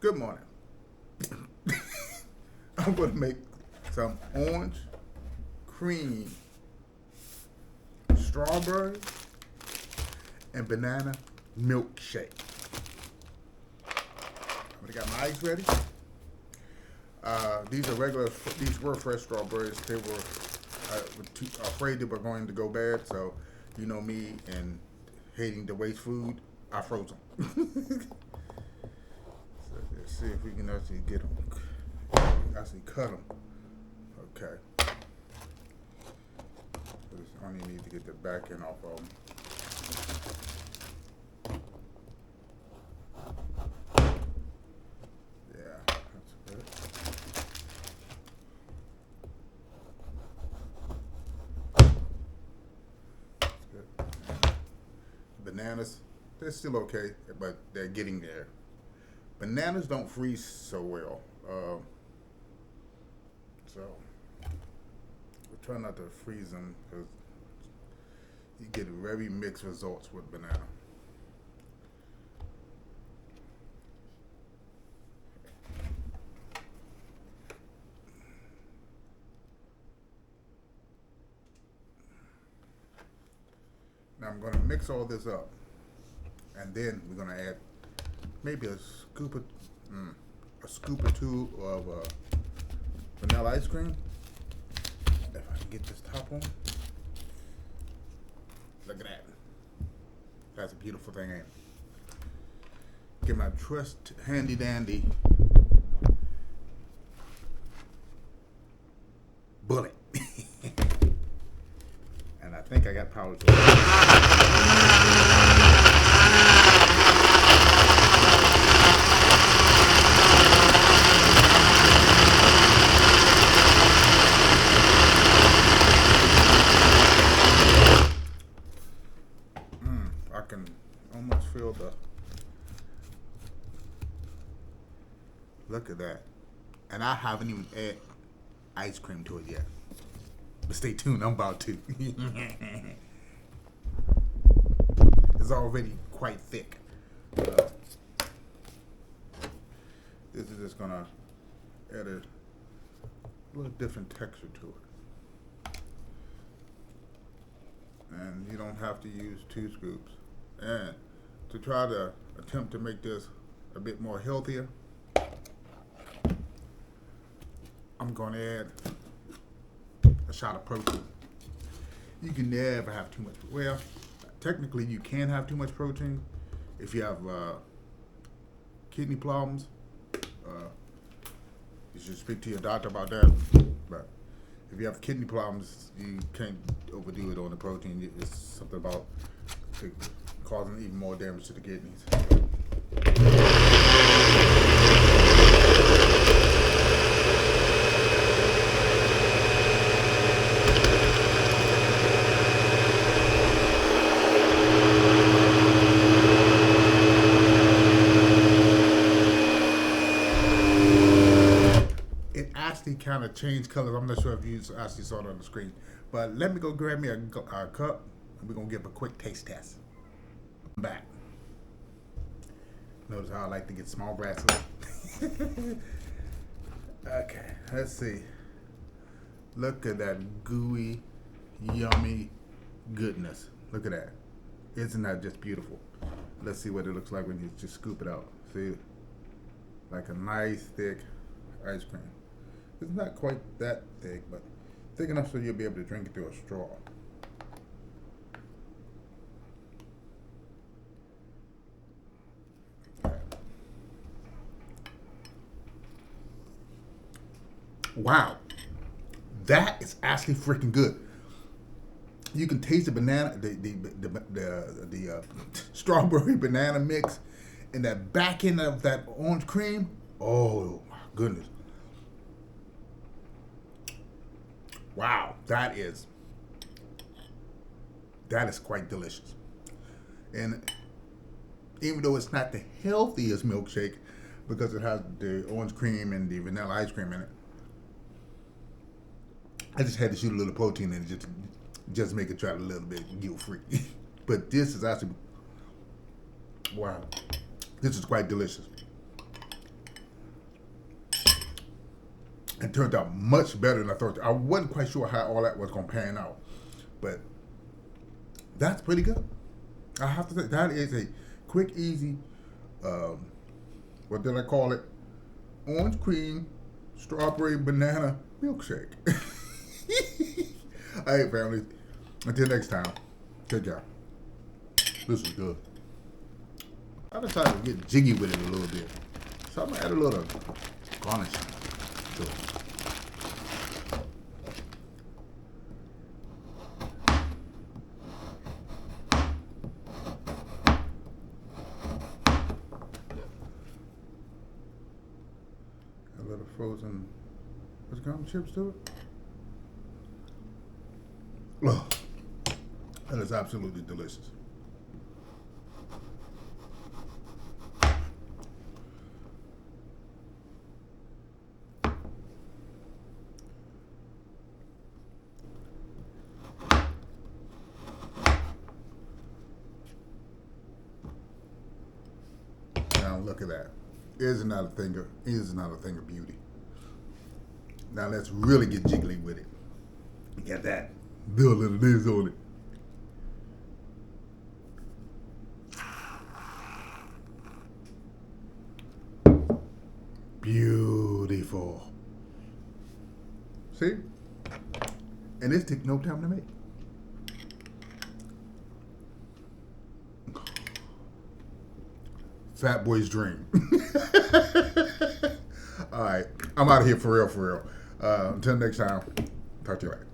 Good morning. I'm going to make some orange cream, strawberry, and banana milkshake. I already got my ice ready. These were fresh strawberries. They were afraid they were going to go bad, so you know me and hating to waste food, I froze them. So let's see if we can actually get them, actually cut them. Okay. I only need to get the back end off of them. Yeah, that's good. That's good. Bananas, they're still okay, but they're getting there. Bananas don't freeze so well, so we try not to freeze them because you get very mixed results with banana. Now I'm going to mix all this up, and then we're going to add maybe a scoop or two of vanilla ice cream. If I can get this top on. Look at that. That's a beautiful thing, ain't it? Get my trust handy dandy bullet. And I think I got power to it. I can almost feel the, look at that. And I haven't even added ice cream to it yet. But stay tuned, I'm about to. It's already quite thick. This is just gonna add a little different texture to it. And you don't have to use 2 scoops. And to try to attempt to make this a bit more healthier, I'm going to add a shot of protein. You can never have too much. Well, technically you can have too much protein if you have kidney problems. You should speak to your doctor about that. But if you have kidney problems, you can't overdo it on the protein. It's something about causing even more damage to the kidneys. It actually kind of changed colors. I'm not sure if you actually saw it on the screen. But let me go grab me a cup, and we're going to give a quick taste test. I'm back. Notice how I like to get small brats. Okay, let's see. Look at that gooey, yummy goodness. Look at that. Isn't that just beautiful? Let's see what it looks like when you just scoop it out. See? Like a nice, thick ice cream. It's not quite that thick, but thick enough so you'll be able to drink it through a straw. Wow, that is actually freaking good. You can taste the banana, the strawberry banana mix, and that back end of that orange cream. Oh my goodness! Wow, that is quite delicious. And even though it's not the healthiest milkshake because it has the orange cream and the vanilla ice cream in it, I just had to shoot a little protein in it just make it try a little bit guilt free. But this is actually, wow, this is quite delicious. It turned out much better than I thought. I wasn't quite sure how all that was going to pan out, but that's pretty good. I have to say, that is a quick, easy, what did I call it? Orange cream, strawberry, banana milkshake. All right, family. Until next time, take care. This is good. I decided to get jiggy with it a little bit. So I'm going to add a little garnish to it. A little frozen, what's it called, chips to it? Oh, that is absolutely delicious. Now look at that. Is not a thing of beauty. Now let's really get jiggly with it. Get that. Do a little this on it. Beautiful. See? And this took no time to make. Fat boy's dream. All right. I'm out of here for real, for real. Until next time, talk to you later.